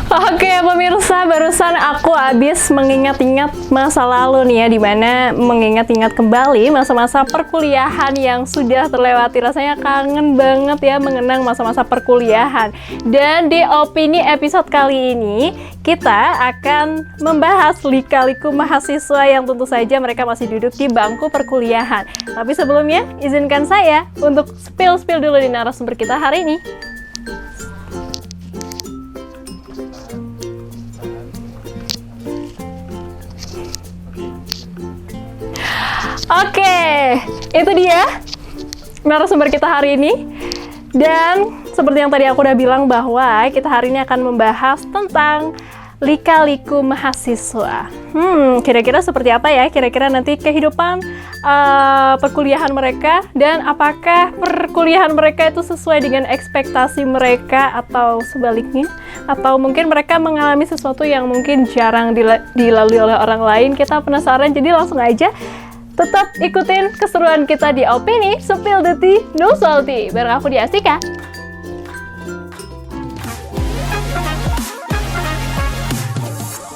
Oke pemirsa, barusan aku habis mengingat-ingat masa lalu nih ya, dimana mengingat-ingat kembali masa-masa perkuliahan yang sudah terlewati. Rasanya kangen banget ya mengenang masa-masa perkuliahan. Dan di opini episode kali ini kita akan membahas lika-liku mahasiswa yang tentu saja mereka masih duduk di bangku perkuliahan. Tapi sebelumnya izinkan saya untuk spill dulu di narasumber kita hari ini. Oke, itu dia narasumber kita hari ini. Dan seperti yang tadi aku udah bilang bahwa kita hari ini akan membahas tentang lika-liku mahasiswa. Kira-kira seperti apa ya? Kira-kira nanti kehidupan perkuliahan mereka, dan apakah perkuliahan mereka itu sesuai dengan ekspektasi mereka atau sebaliknya? Atau mungkin mereka mengalami sesuatu yang mungkin jarang dilalui oleh orang lain. Kita penasaran, jadi langsung aja tetap ikutin keseruan kita di Opini Spill the Tea No Salty bareng aku di Astika.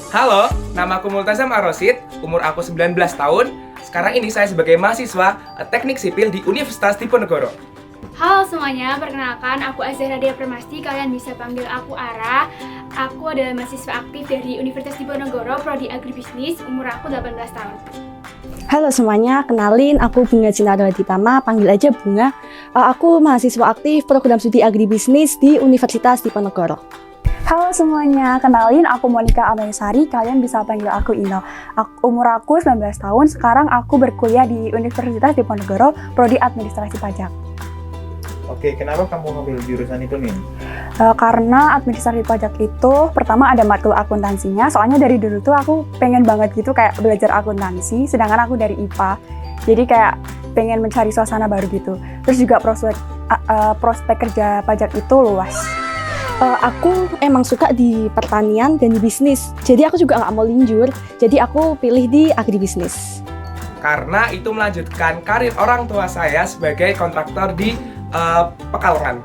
Halo, nama aku Multazam Arosid, umur aku 19 tahun. Sekarang ini saya sebagai mahasiswa Teknik Sipil di Universitas Diponegoro. Halo semuanya, perkenalkan aku Azhar Nadia Permasti, kalian bisa panggil aku Ara. Aku adalah mahasiswa aktif dari Universitas Diponegoro, Prodi Agribisnis, umur aku 18 tahun. Halo semuanya, kenalin aku Bunga Cinta Ditama, panggil aja Bunga. Aku mahasiswa aktif program studi agribisnis di Universitas Diponegoro. Halo semuanya, kenalin aku Monica Amaisari, kalian bisa panggil aku Ino. Umur aku 19 tahun, sekarang aku berkuliah di Universitas Diponegoro, Prodi Administrasi Pajak. Oke, kenapa kamu ngambil jurusan itu nih? Karena administrasi pajak itu pertama ada matkul akuntansinya, soalnya dari dulu tuh aku pengen banget gitu kayak belajar akuntansi, sedangkan aku dari IPA, jadi kayak pengen mencari suasana baru gitu. Terus juga prospek kerja pajak itu luas. Aku emang suka di pertanian dan di bisnis, jadi aku juga nggak mau linjur, jadi aku pilih di agribisnis. Karena itu melanjutkan karir orang tua saya sebagai kontraktor di Pekalongan.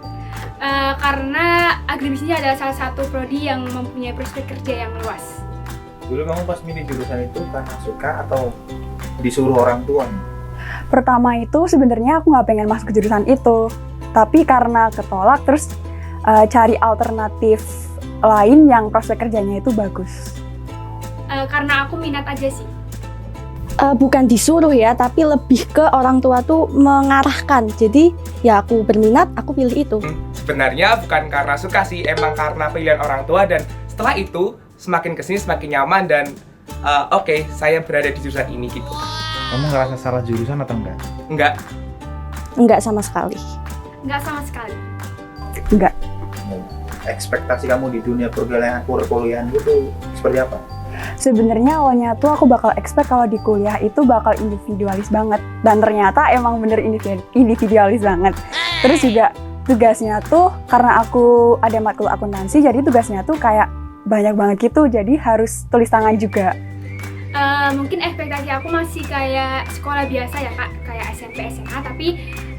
Karena agribisnis adalah salah satu prodi yang mempunyai prospek kerja yang luas. Dulu kamu pas milih jurusan itu karena suka atau disuruh orang tua nih? Pertama itu sebenarnya aku nggak pengen masuk ke jurusan itu, tapi karena ketolak terus cari alternatif lain yang prospek kerjanya itu bagus. Karena aku minat aja sih. Bukan disuruh ya, tapi lebih ke orang tua tuh mengarahkan. Jadi ya aku berminat, aku pilih itu. Sebenarnya bukan karena suka sih, emang karena pilihan orang tua. Dan setelah itu semakin kesini semakin nyaman dan oke, saya berada di jurusan ini gitu. Kamu ngerasa salah jurusan atau enggak? Enggak. Enggak sama sekali. Nggak sama sekali. Enggak. Ekspektasi kamu di dunia perkuliahan itu seperti apa? Sebenarnya awalnya tuh aku bakal expect kalau di kuliah itu bakal individualis banget, dan ternyata emang bener individualis banget. Terus juga tugasnya tuh karena aku ada matkul akuntansi, jadi tugasnya tuh kayak banyak banget gitu, jadi harus tulis tangan juga. Mungkin ekspektasi aku masih kayak sekolah biasa ya kak, kayak SMP, SMA, tapi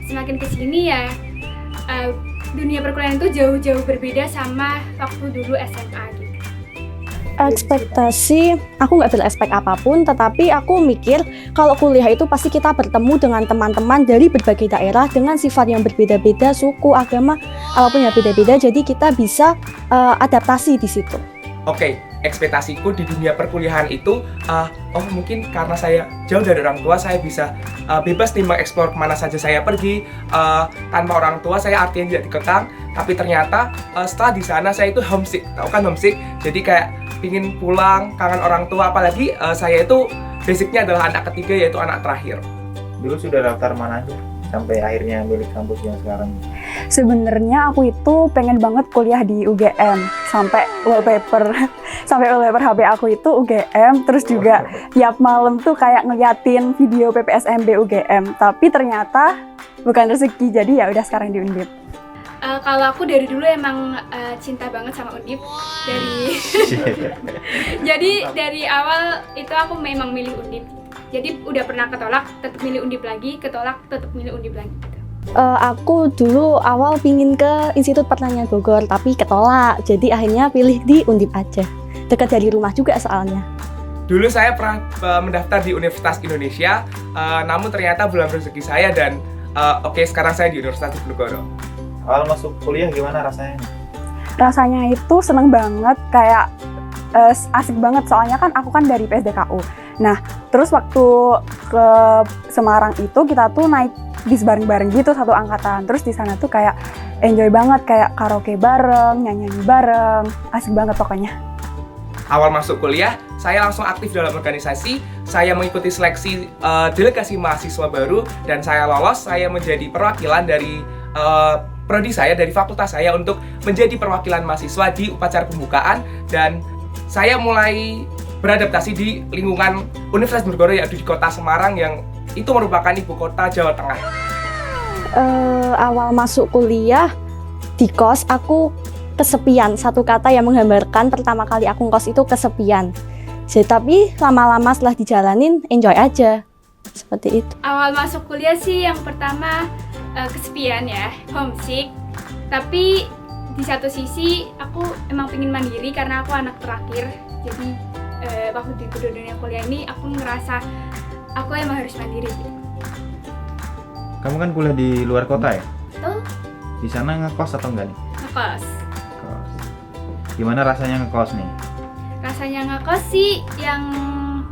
semakin kesini ya dunia perkuliahan itu jauh-jauh berbeda sama waktu dulu SMA gitu. Ekspektasi, aku nggak berespek apapun, tetapi aku mikir kalau kuliah itu pasti kita bertemu dengan teman-teman dari berbagai daerah dengan sifat yang berbeda-beda, suku, agama, apapun yang beda-beda, jadi kita bisa adaptasi di situ. Oke, ekspektasiku di dunia perkuliahan itu, mungkin karena saya jauh dari orang tua, saya bisa bebas nih mengeksplor kemana saja saya pergi tanpa orang tua. Saya artinya tidak dikekang, tapi ternyata setelah di sana saya itu homesick, tahu kan homesick? Jadi kayak pingin pulang, kangen orang tua, apalagi saya itu basicnya adalah anak ketiga, yaitu anak terakhir. Dulu sudah daftar mana aja sampai akhirnya milih kampus yang sekarang? Sebenarnya aku itu pengen banget kuliah di UGM, sampai wallpaper HP aku itu UGM, terus juga tiap malam tuh kayak ngeliatin video PPSMB UGM, tapi ternyata bukan rezeki, jadi ya udah sekarang di Undip. Kalau aku dari dulu emang cinta banget sama Undip. Jadi dari awal itu aku memang milih Undip. Jadi udah pernah ketolak, tetap milih Undip lagi, ketolak, tetap milih Undip lagi gitu. Aku dulu awal pingin ke Institut Pertanian Bogor, tapi ketolak. Jadi akhirnya pilih di Undip aja. Dekat dari rumah juga soalnya. Dulu saya pernah mendaftar di Universitas Indonesia, namun ternyata belum rezeki saya dan oke, sekarang saya di Universitas Diponegoro. Awal masuk kuliah gimana rasanya? Rasanya itu seneng banget, kayak asik banget, soalnya kan aku kan dari PSDKU. Nah, terus waktu ke Semarang itu kita tuh naik bis bareng-bareng gitu, satu angkatan. Terus di sana tuh kayak enjoy banget, kayak karaoke bareng, nyanyi-nyanyi bareng, asik banget pokoknya. Awal masuk kuliah, saya langsung aktif dalam organisasi. Saya mengikuti seleksi delegasi mahasiswa baru dan saya lolos. Saya menjadi perwakilan dari prodi saya, dari fakultas saya untuk menjadi perwakilan mahasiswa di upacara pembukaan, dan saya mulai beradaptasi di lingkungan Universitas Diponegoro, yaitu di kota Semarang yang itu merupakan ibu kota Jawa Tengah. Awal masuk kuliah di kos, aku kesepian. Satu kata yang menggambarkan pertama kali aku ngkos itu kesepian. Jadi, tapi lama-lama setelah dijalanin, enjoy aja. Seperti itu. Awal masuk kuliah sih yang pertama kesepian ya, homesick. Tapi di satu sisi aku emang pengen mandiri karena aku anak terakhir. Jadi waktu di dunia kuliah ini aku ngerasa aku emang harus mandiri. Kamu kan kuliah di luar kota ya? Betul. Di sana ngekos atau enggak nih? Ngekos. Ngekos. Gimana rasanya ngekos nih? Rasanya ngekos sih yang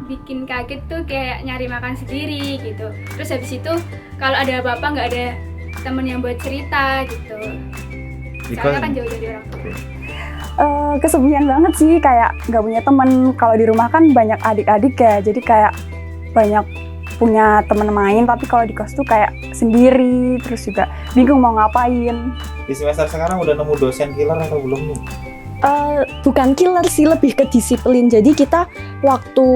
bikin kaget tuh kayak nyari makan sendiri gitu. Terus habis itu kalau ada apa-apa nggak ada temen yang buat cerita gitu. Soalnya kan jauh dari orang tua. Kesepian banget sih, kayak nggak punya temen. Kalau di rumah kan banyak adik-adik ya, jadi kayak banyak punya temen main. Tapi kalau di kos tuh kayak sendiri, terus juga bingung mau ngapain. Di semester sekarang udah nemu dosen killer atau belum nih? Bukan killer sih, lebih ke disiplin. Jadi kita waktu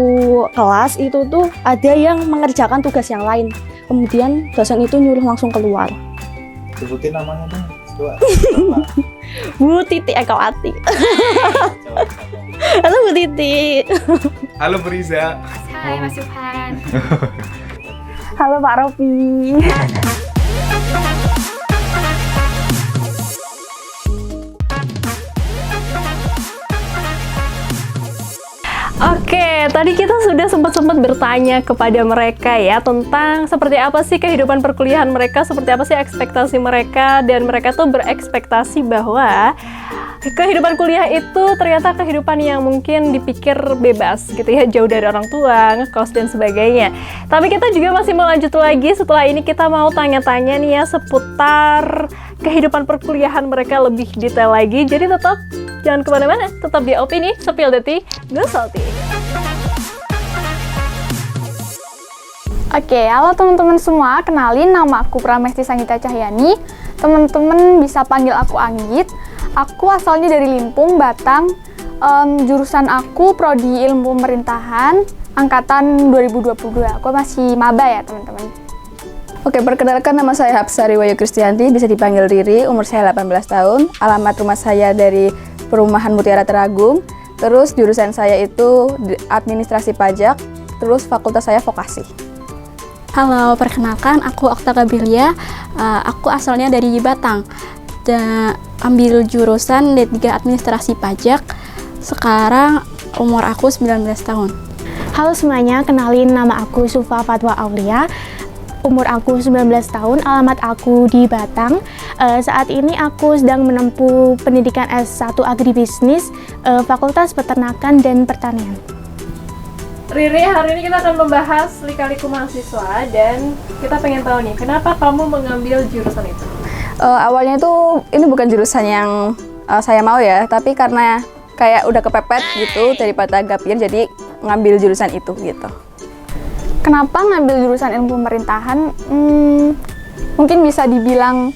kelas itu tuh ada yang mengerjakan tugas yang lain. Kemudian dosen itu nyuruh langsung keluar. Sebutin namanya dong. Coba. Bu Titi Ekawati. Halo Bu Titi. Halo Bu Riza. Hai Mas Subhan. Halo Pak Rofi. Oke, tadi kita sudah sempat bertanya kepada mereka ya tentang seperti apa sih kehidupan perkuliahan mereka, seperti apa sih ekspektasi mereka, dan mereka tuh berekspektasi bahwa kehidupan kuliah itu ternyata kehidupan yang mungkin dipikir bebas gitu ya, jauh dari orang tua, ngekos dan sebagainya. Tapi kita juga masih mau lanjut lagi, setelah ini kita mau tanya-tanya nih ya seputar kehidupan perkuliahan mereka lebih detail lagi. Jadi tetap jangan kemana-mana, tetap di Opini, Spill the Tea, Go Salty. Oke, halo teman-teman semua, kenalin nama aku Pramesti Sanggita Cahyani. Teman-teman bisa panggil aku Anggit. Aku asalnya dari Limpung, Batang. Jurusan aku Prodi Ilmu Pemerintahan, angkatan 2022. Aku masih maba ya teman-teman. Oke, perkenalkan nama saya Hapsari Wayu Kristianti, bisa dipanggil Riri, umur saya 18 tahun, alamat rumah saya dari Perumahan Mutiara Teragung, terus jurusan saya itu administrasi pajak, terus fakultas saya vokasi. Halo, perkenalkan aku Okta Gabilia, aku asalnya dari Batang, ambil jurusan D3 administrasi pajak, sekarang umur aku 19 tahun. Halo semuanya, kenalin nama aku Sufa Fatwa Aulia. Umur aku 19 tahun, alamat aku di Batang. Saat ini aku sedang menempuh pendidikan S1 Agribisnis, Fakultas Peternakan dan Pertanian. Riri, hari ini kita akan membahas lika-liku mahasiswa dan kita pengen tahu nih, kenapa kamu mengambil jurusan itu? Awalnya itu ini bukan jurusan yang saya mau ya, tapi karena kayak udah kepepet gitu daripada gapir, jadi ngambil jurusan itu gitu. Kenapa ngambil jurusan ilmu pemerintahan? Mungkin bisa dibilang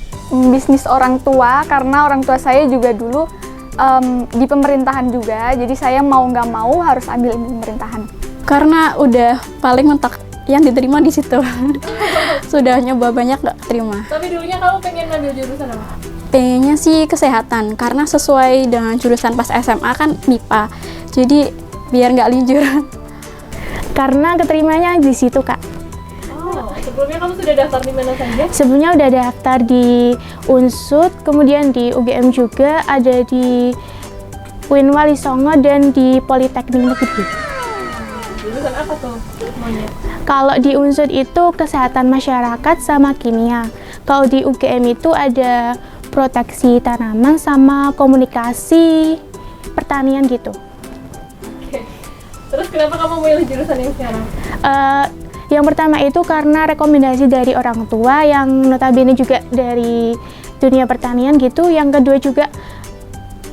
bisnis orang tua, karena orang tua saya juga dulu di pemerintahan juga, jadi saya mau nggak mau harus ambil ilmu pemerintahan. Karena udah paling mentok yang diterima di situ. Sudah nyoba banyak nggak terima. Tapi dulunya kamu pengen ngambil jurusan apa? Pengennya sih kesehatan, karena sesuai dengan jurusan pas SMA kan MIPA. Jadi biar nggak linjur. Karena keterimanya di situ, Kak. Oh, Sebelumnya kamu sudah daftar di mana saja? Sebelumnya udah daftar di Unsud, kemudian di UGM juga, ada di UIN Wali Songo dan di Politeknik Negeri. Jurusan apa tuh maunya? Kalau di Unsud itu kesehatan masyarakat sama kimia. Kalau di UGM itu ada proteksi tanaman sama komunikasi pertanian gitu. Terus kenapa kamu milih jurusan yang sekarang? Yang pertama itu karena rekomendasi dari orang tua yang notabene juga dari dunia pertanian gitu. Yang kedua juga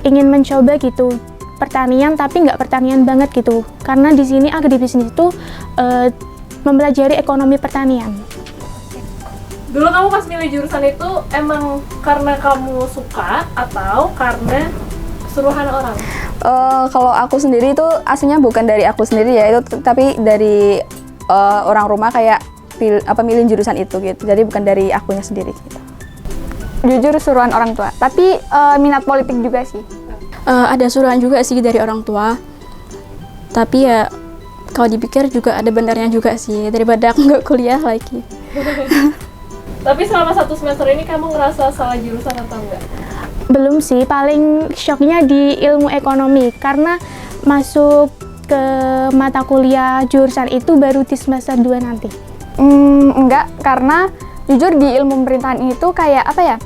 ingin mencoba gitu pertanian tapi nggak pertanian banget gitu. Karena di sini agribisnis itu mempelajari ekonomi pertanian. Dulu kamu pas milih jurusan itu emang karena kamu suka atau karena suruhan orang? Kalau aku sendiri itu aslinya bukan dari aku sendiri ya, itu tapi dari orang rumah kayak milih jurusan itu gitu. Jadi bukan dari akunya sendiri gitu. Jujur suruhan orang tua, tapi minat politik juga sih. Ada suruhan juga sih dari orang tua. Tapi ya kalau dipikir juga ada benarnya juga sih, daripada aku nggak kuliah lagi. Tapi selama 1 semester ini kamu ngerasa salah jurusan atau enggak? Belum sih, paling shocknya di ilmu ekonomi karena masuk ke mata kuliah jurusan itu baru di semester 2 nanti. Enggak, karena jujur di ilmu pemerintahan itu kayak apa ya,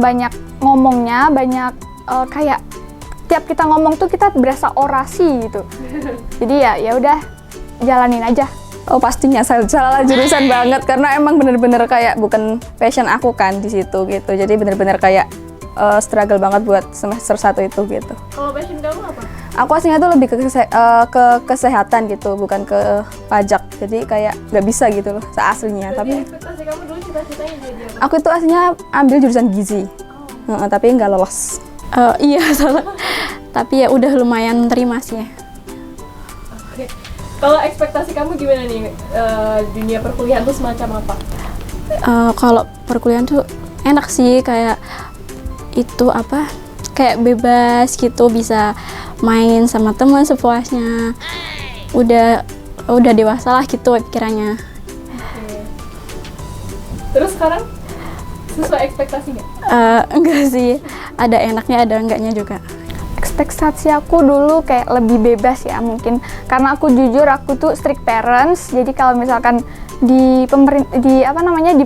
banyak ngomongnya, banyak kayak tiap kita ngomong tuh kita berasa orasi gitu. Jadi ya udah jalanin aja. Oh pastinya salah jurusan banget karena emang bener-bener kayak bukan passion aku kan di situ gitu. Jadi bener-bener kayak struggle banget buat semester 1 itu gitu. Kalau passion kamu apa? Aku aslinya tuh lebih ke kesehatan gitu, bukan ke pajak. Jadi kayak nggak bisa gitu loh aslinya. Jadi Tapi ekspektasi kamu dulu cita-citanya jadi apa? aku itu aslinya ambil jurusan gizi, tapi nggak lolos. Iya salah. Tapi ya udah lumayan terima sih ya. Oke. Kalau ekspektasi kamu gimana nih, dunia perkuliahan tuh semacam apa? Kalau perkuliahan tuh enak sih, kayak itu apa, kayak bebas gitu, bisa main sama teman sepuasnya. Udah dewasa lah gitu pikirannya. Oke. Terus sekarang sesuai ekspektasi nggak? Enggak sih, ada enaknya ada enggaknya juga. Ekspektasi aku dulu kayak lebih bebas ya mungkin, karena aku jujur aku tuh strict parents. Jadi kalau misalkan di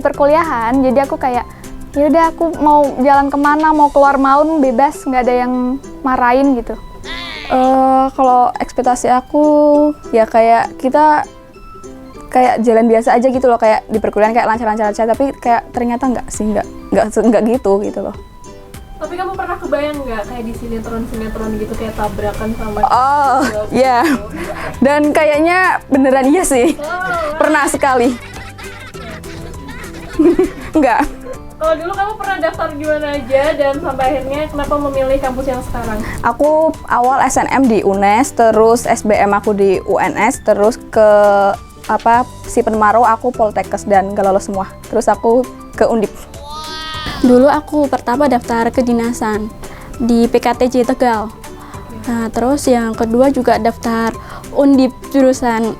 perkuliahan, jadi aku kayak ya udah aku mau jalan kemana, mau keluar malam bebas, nggak ada yang marahin gitu. Kalau ekspektasi aku ya kayak kita kayak jalan biasa aja gitu loh, kayak di perkuliahan kayak lancar-lancar aja, tapi kayak ternyata nggak sih, nggak gitu loh. Tapi kamu pernah kebayang nggak kayak di sinetron gitu kayak tabrakan sama? Oh iya, dan kayaknya beneran iya sih, pernah sekali. Enggak. Kalau dulu kamu pernah daftar di mana aja dan sampai akhirnya kenapa memilih kampus yang sekarang? Aku awal SNM di UNES, terus SBM aku di UNS, terus ke Sipenmaro aku Poltekkes dan nggak lolos semua. Terus aku ke Undip. Dulu aku pertama daftar kedinasan di PKTJ Tegal. Nah, terus yang kedua juga daftar Undip jurusan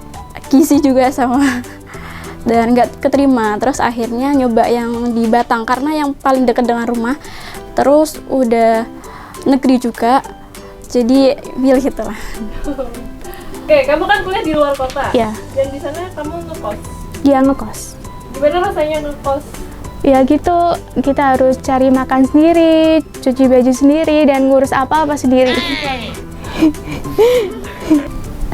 gizi juga sama. Dan nggak keterima. Terus akhirnya nyoba yang di Batang karena yang paling dekat dengan rumah. Terus udah negeri juga. Jadi pilih itulah. Oke, kamu kan kuliah di luar kota. Iya. Dan di sana kamu ngekos. Dia ngekos. Gimana rasanya ngekos? Ya gitu, kita harus cari makan sendiri, cuci baju sendiri, dan ngurus apa-apa sendiri.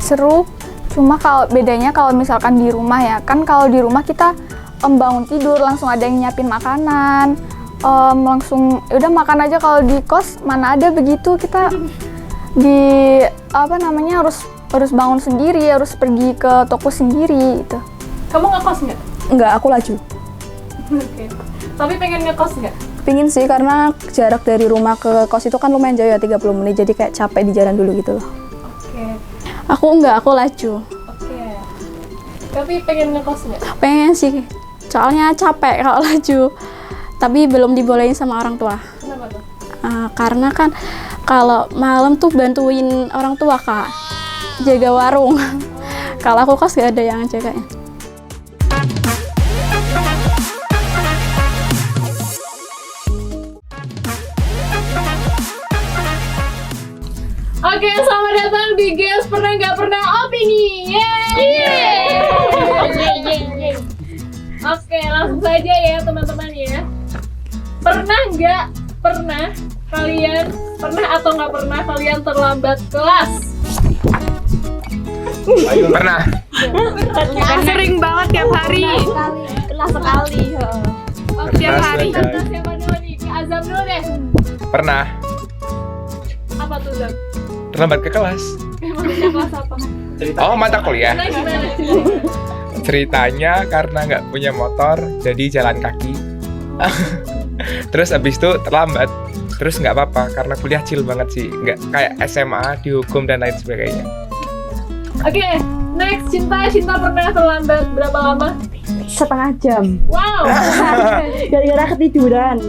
Seru, cuma kalau bedanya kalau misalkan di rumah ya, kan kalau di rumah kita bangun tidur langsung ada yang nyiapin makanan, langsung udah makan aja. Kalau di kos mana ada begitu, kita harus bangun sendiri, harus pergi ke toko sendiri gitu. Kamu ngekos nggak? Enggak, aku laju. Oke. Tapi pengen ngekos nggak? Pingin sih, karena jarak dari rumah ke kos itu kan lumayan jauh ya, 30 menit, jadi kayak capek di jalan dulu gitu loh. Oke. Aku enggak, aku laju. Oke. Tapi pengen ngekos nggak? Pengen sih, soalnya capek kalau laju. Tapi belum dibolehin sama orang tua. Kenapa tuh? Karena kan kalau malam tuh bantuin orang tua Kak, jaga warung. Kalau aku kos gak ada yang jagain. Oke, selamat datang di Girls Pernah Nggak Pernah Opini. Yeay. Oke, langsung saja ya teman-teman ya. Pernah nggak pernah kalian, pernah atau nggak pernah kalian terlambat kelas? Pernah. Sering banget tiap hari. Pernah sekali. Oh, tiap Pernah hari. sekali. Contoh siapa dulu nih? Ke Azam dulu deh. Pernah Apa tuh Zam? terlambat ke kelas. Emang kelas apa? Oh, mata kuliah. Nah, gimana? Ceritanya karena nggak punya motor, jadi jalan kaki. Terus abis itu terlambat. Terus nggak apa-apa karena kuliah chill banget sih, nggak kayak SMA dihukum dan lain sebagainya. Oke, next Cinta pernah terlambat berapa lama? Setengah jam. Wow. Gara-gara ketiduran.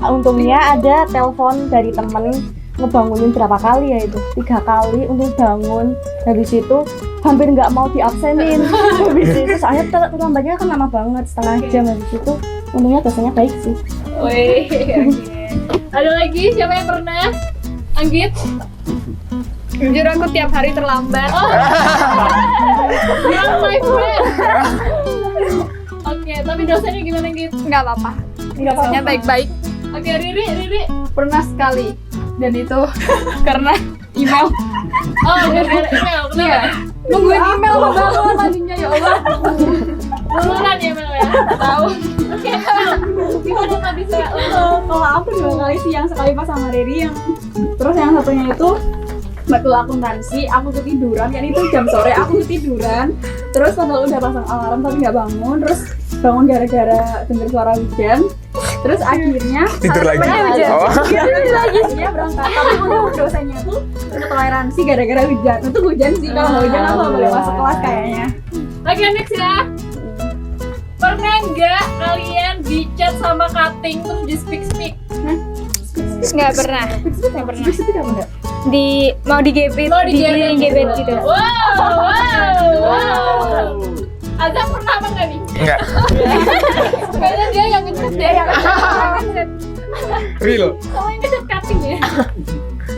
Untungnya ada telepon dari temen ngebangunin berapa kali ya itu 3 kali untuk bangun. Habis itu hampir nggak mau diabsenin. Habis itu soalnya terlambatnya kan lama banget, setengah jam. Habis itu untungnya dosennya baik sih. Wih, oke. Ada lagi siapa yang pernah? Anggit? Jujur aku tiap hari terlambat. Oh. Yeah, my friend. Oke, tapi dosennya gimana Git? Nggak apa-apa. Dosennya baik-baik. Oke, Riri. Pernah sekali. Dan itu karena email. Oh, gara-gara email. Kenapa? Nungguin email banget tadinya, ya Allah. Luluran ya Mel ya? Tahu. Oke, gimana nggak bisa? Kalau aku 2 kali sih, yang sekali pas sama Riri, yang terus yang satunya itu betul akuntansi, aku ketiduran, kan itu jam sore, aku ketiduran, terus padahal udah pasang alarm tapi nggak bangun, terus bangun gara-gara denger suara hujan, terus akhirnya Tidur lagi. Oh. tidur lagi dia berangkat, tapi untuk dosennya tuh toleransi gara-gara hujan, itu hujan sih, kalau nggak hujan aku nggak boleh masuk kelas kayaknya. Oke, next ya. Pernah nggak kalian di chat sama cutting terus di speak? Nggak pernah. Terus itu kamu nggak? Mau di GP, Mau di GP gitu. Wow. Azam pernah apa nggak nih? Enggak. Kayaknya dia yang ngechat deh. Real. Oh, ini chat cutting ya.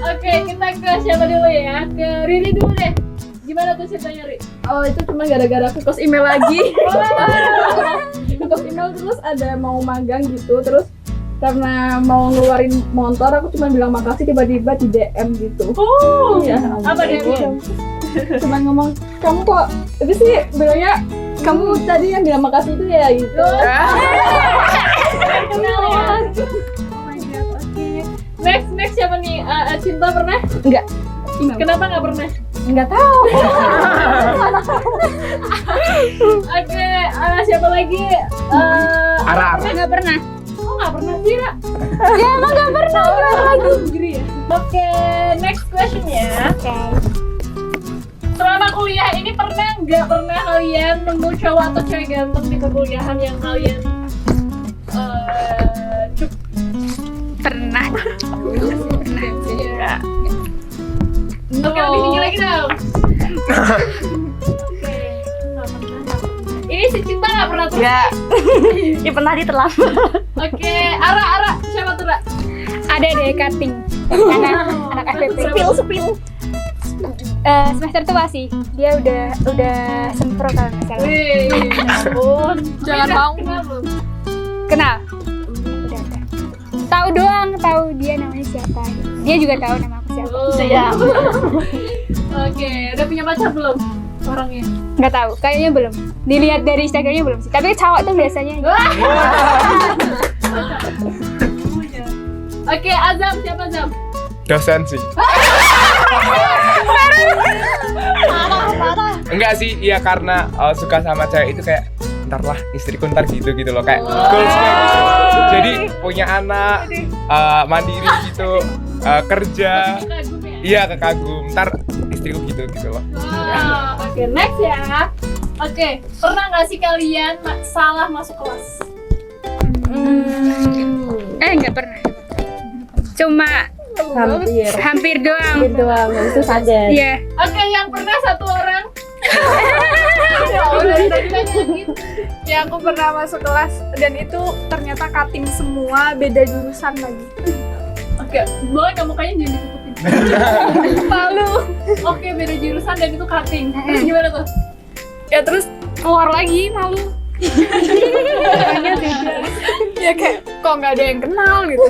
Oke, kita ke siapa dulu ya? Ke Riri dulu deh. Gimana tuh ceritanya, Ri? Oh, itu cuma gara-gara aku kos email lagi. Kos email terus ada mau magang gitu, terus karena mau ngeluarin motor, aku cuma bilang makasih, tiba-tiba di DM gitu. Oh, Iya. apa dia? Cuma ngomong, kamu kok, itu sih bilangnya, kamu tadi yang bilang makasih itu ya gitu. Kenal ya? Oh my god, oke. Next siapa nih? Cinta pernah? Enggak. Kenapa nggak pernah? Enggak tahu. Oke, siapa lagi? Ara. Nggak pernah. Oh, nggak pernah sih, Ra? Ya emang nggak pernah. Lagi gini ya. Oke, next question ya. Oke. Selama kuliah ini pernah nggak pernah kalian nemu cowok atau cewek ganteng di perkuliahan yang kalian Pernah. Iya. Oke, lebih tinggi lagi dong. Oke, nggak pernah. Ini si Cinta nggak pernah tuh. Enggak. Ya pernah terlambat. Oke, Ara, siapa tuh, Ra? Ada deh cutting. Anak FPP. Sepil. Semester tua sih. Dia udah sempro kalau nggak salah. Wih, ampun. Jangan Udah mau. kenal belum? Kenal? Udah. Tahu doang, tahu dia namanya siapa. Dia juga tahu nama aku siapa. Oh. Siap. Oke, udah punya pacar belum orangnya? Nggak tahu, kayaknya belum. Dilihat dari Instagramnya belum sih. Tapi cowok tuh biasanya. Oke, Azam, siapa Azam? Dosen sih. Enggak sih, iya karena suka sama cewek itu kayak ntar lah istriku ntar gitu loh, kayak goalsnya gitu. Jadi punya anak, mandiri gitu, kerja, Kagum ya? iya kekagum, ntar istriku gitu loh. Oke, next ya. Oke, pernah nggak sih kalian salah masuk kelas? Nggak pernah. Cuma hampir doang. doang, itu sadar. Iya. Oke, yang pernah satu orang. Ya aku pernah masuk kelas dan itu ternyata cutting semua, beda jurusan lagi. Oke, boleh nggak mukanya jangan ditutupin? Malu. Oke, beda jurusan dan itu cutting. Terus gimana tuh? Ya terus keluar lagi malu. Orangnya beda. Ya kayak kok nggak ada yang kenal gitu.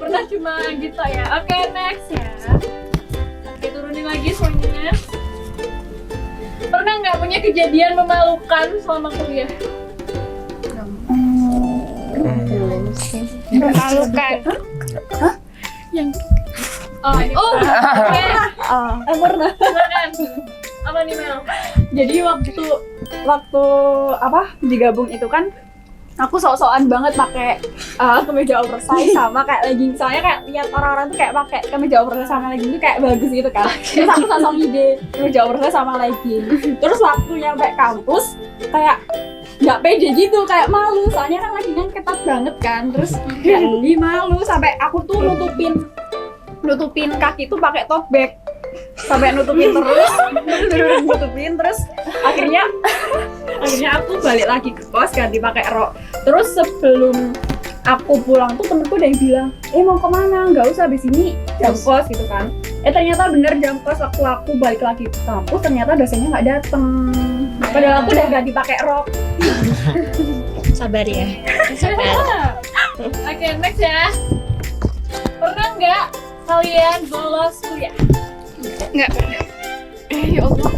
Pernah cuma gitu ya. Oke, next ya. Oke, turunin lagi semuanya. Pernah nggak punya kejadian memalukan selama kuliah? Memalukan. Oh, ini oke. Pernah. Silakan. Apa nih Mel? Jadi waktu apa digabung itu kan aku sok-sokan banget pakai kemeja oversize sama kayak legging. Soalnya kayak lihat orang-orang tuh kayak pakai kemeja oversize sama legging tuh kayak bagus gitu kan. Terus aku sok ide kemeja oversize sama legging. Terus waktu nyampe kampus kayak nggak pede gitu, kayak malu. Soalnya kan leggingan ketat banget kan. Terus jadi malu sampai aku tuh nutupin kaki tuh pakai tote bag. Sampai nutupin terus akhirnya aku balik lagi ke kos ganti pakai rok. Terus sebelum aku pulang tuh temenku udah yang bilang, mau kemana, nggak usah di sini jam kos gitu kan. Ternyata bener jam kos, waktu aku balik lagi ke kampus ternyata dosennya nggak dateng, padahal aku udah ganti pakai rok. Sabar ya. Oke, next ya. Pernah nggak kalian bolos kuliah? Nggak pernah. Ya Allah.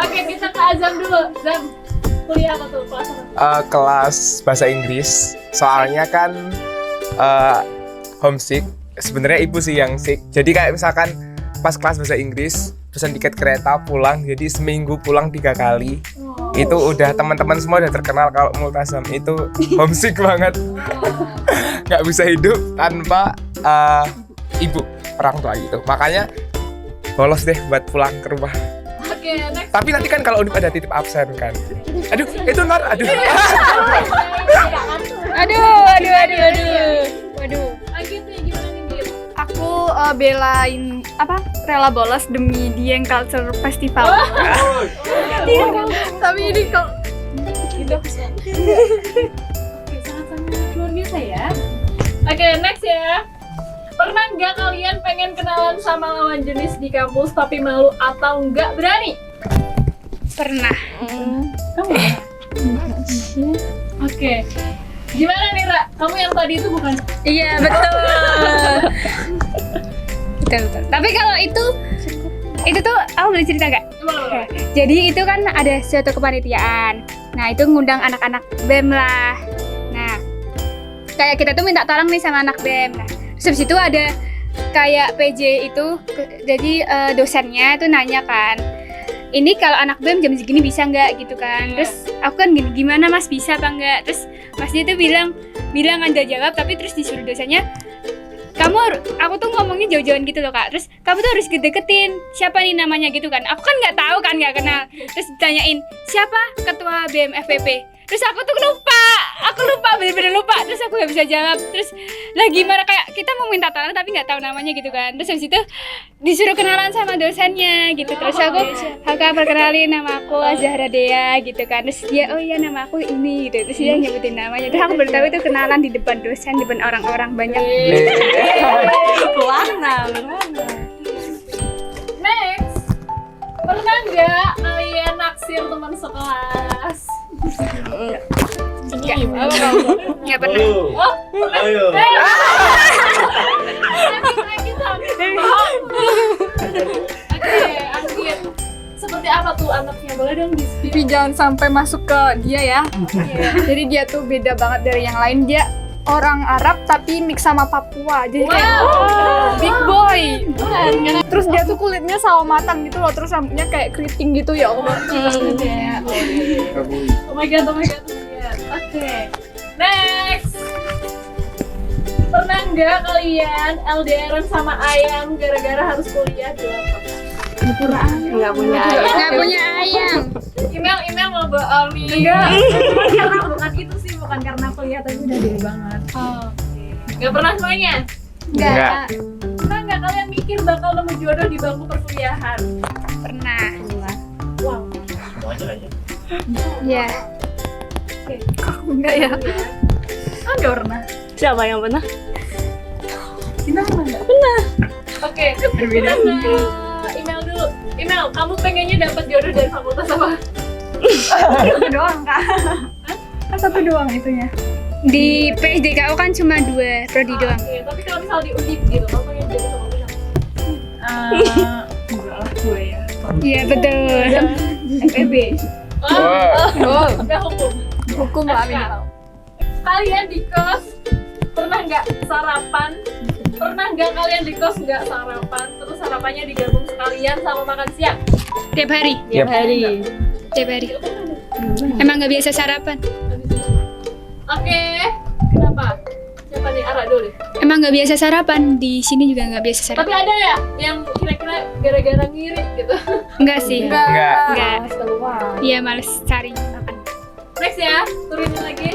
Oke, kita ke Azam dulu. Zam, kuliah apa tuh? Kelas apa? Kelas bahasa Inggris. Soalnya kan homesick. Sebenarnya ibu sih yang sick. Jadi kayak misalkan pas kelas bahasa Inggris pesan tiket kereta pulang, jadi seminggu pulang 3 kali. Itu udah teman-teman semua udah terkenal kalau Multazam itu homesick banget. Nggak bisa hidup tanpa ibu, orang tua gitu. Makanya bolos deh buat pulang ke rumah. Oke, next. Tapi nanti kan kalau Undip ada titip absen kan. Aduh, itu Nor, aduh. Waduh. Agit nih, gimana nih Git? Aku belain rela bolos demi Dieng Culture Festival. Tapi ini kok Oke, sangat-sangat luar biasa ya. Oke, next ya. Pernah nggak kalian pengen kenalan sama lawan jenis di kampus tapi malu atau nggak berani? pernah. Oke. Gimana nih, Ra? Kamu yang tadi itu bukan? Iya, betul. Betul. Tapi kalau itu tuh aku boleh cerita nggak? Boleh. Jadi itu kan ada suatu kepanitiaan. Nah, itu ngundang anak-anak BEM lah. Nah, kayak kita tuh minta tolong nih sama anak BEM. Nah, terus habis itu ada kayak PJ itu, jadi dosennya itu nanya kan, ini kalau anak BEM jam segini bisa nggak gitu kan. Terus aku kan gimana mas, bisa apa nggak? Terus masnya tuh bilang kan jawab, tapi terus disuruh dosennya, aku tuh ngomongnya jauh-jauhan gitu loh kak. Terus kamu tuh harus deketin siapa nih namanya gitu kan. Aku kan nggak tahu kan, nggak kenal. Terus ditanyain siapa ketua BEM FPP. Terus aku tuh lupa, bener-bener lupa. Terus aku nggak bisa jawab. Terus lagi marah kayak kita mau minta tolong tapi nggak tahu namanya gitu kan. Terus habis itu disuruh kenalan sama dosennya gitu. Terus aku perkenalin nama aku Zahra Dea gitu kan. Terus dia oh iya nama aku ini gitu. Terus dia nyebutin namanya. Terus aku baru tahu itu kenalan di depan dosen, di depan orang-orang banyak. Next, pernah nggak kalian naksir teman sekelas? Nggak pernah. Oh, Ayo. Oke, Anggit. Seperti apa tuh anaknya? Boleh dong di-spill? Tapi jangan sampai masuk ke dia ya. Jadi dia tuh beda banget dari yang lain. Dia orang Arab tapi mix sama Papua. Jadi kayak big boy. Terus dia tuh kulitnya sawo matang gitu loh. Terus rambutnya kayak keriting gitu ya Allah. Oh my god. Oke. Next. Pernah nggak kalian LDR-an sama ayam gara-gara harus kuliah di luar kota? Nggak punya ayam. Email mau bohong nih. Enggak, karena bukan itu sih, bukan karena kuliah tapi udah dulu banget. Nggak pernah semuanya? Enggak. Pernah nggak kalian mikir bakal nemu jodoh di bangku perkuliahan? Pernah. Wow. Ya. Enggak ya. Enggak pernah. Siapa yang pernah? Gimana enggak? Berbeda. Email dulu. Email, kamu pengennya dapat jodoh dari fakultas apa? Satu doang kak. Kan satu doang itunya. Di PSDKU kan cuma 2 prodi doang. Oke, tapi kalau misal di Undip gitu, kamu pengen jodoh sama siapa? Enggak lah gue ya. Iya betul. FEB. Udah hukum. Hukum lah minimal. Kalian di kos pernah nggak sarapan? Pernah nggak kalian di kos nggak sarapan? Terus sarapannya digabung sekalian sama makan siang? Tiap hari. Tiap hari. Tiap hari. Emang nggak biasa sarapan? Oke, kenapa? Siapa nih? Ara dulu. Emang nggak biasa sarapan, di sini juga nggak biasa Tapi sarapan. ada ya yang kira-kira gara-gara ngirit gitu. Enggak sih. Enggak. Enggak. Iya males cari makan. Next ya, turunin lagi.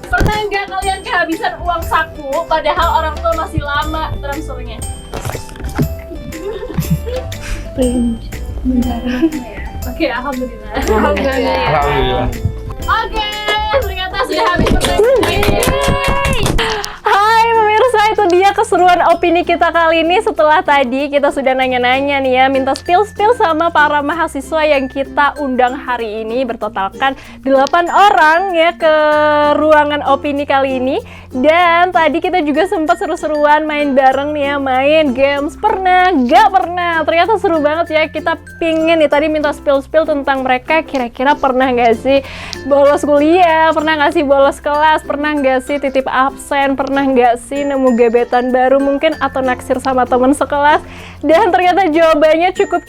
Pernah nggak kalian kehabisan uang saku padahal orang tua masih lama transfernya? Oke, alhamdulillah. Alhamdulillah. Oke, ternyata sudah habis pertanyaan. Hai pemirsa, itu dia keseruan opini kita kali ini. Setelah tadi kita sudah nanya-nanya nih ya, minta spill-spill sama para mahasiswa yang kita undang hari ini. Bertotalkan 8 orang ya ke ruangan opini kali ini. Dan tadi kita juga sempat seru-seruan main bareng nih ya, main games. Pernah? Gak pernah? Ternyata seru banget ya. Kita pingin nih tadi minta spill-spill tentang mereka. Kira-kira pernah gak sih bolos kuliah? Pernah gak sih bolos kelas? Pernah gak sih titip absen? Pernah nggak sih nemu gebetan baru mungkin atau naksir sama teman sekelas? Dan ternyata jawabannya cukup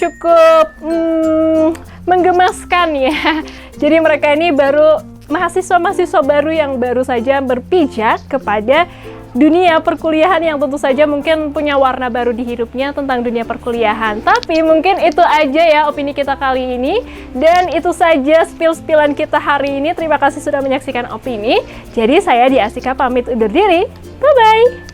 menggemaskan ya. Jadi mereka ini baru mahasiswa-mahasiswa baru yang baru saja berpijak kepada dunia perkuliahan yang tentu saja mungkin punya warna baru di hidupnya tentang dunia perkuliahan. Tapi mungkin itu aja ya opini kita kali ini. Dan itu saja spill-spillan kita hari ini. Terima kasih sudah menyaksikan opini. Jadi saya di Asika pamit undur diri. Bye-bye.